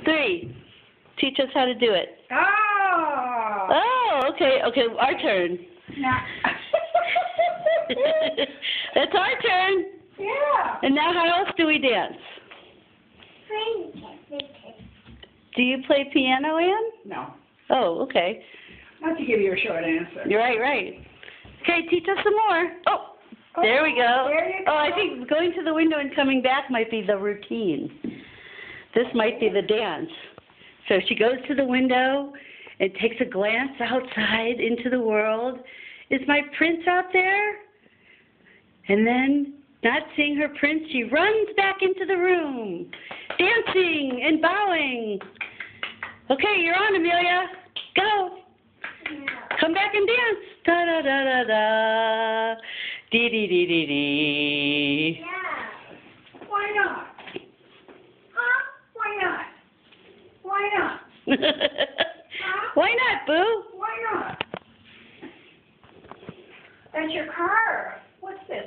3. Teach us how to do it. Oh! Oh, okay, okay, our turn. Now. That's our turn. Yeah. And now how else do we dance? Do you play piano, Ann? No. Oh, okay. Not to give you a short answer. You're right, right. Okay, teach us some more. Oh, there we go. There you go. Oh, I think going to the window and coming back might be the routine. This might be the dance. So she goes to the window and takes a glance outside into the world. Is my prince out there? And then, not seeing her prince, she runs back into the room, dancing and bowing. Okay, you're on, Amelia. Go. Come back and dance. Da da da da da. Dee dee dee dee dee. Yeah. Why not? Huh? Why not? Why not? Huh? Why not, Boo? Why not? That's your car. What's this?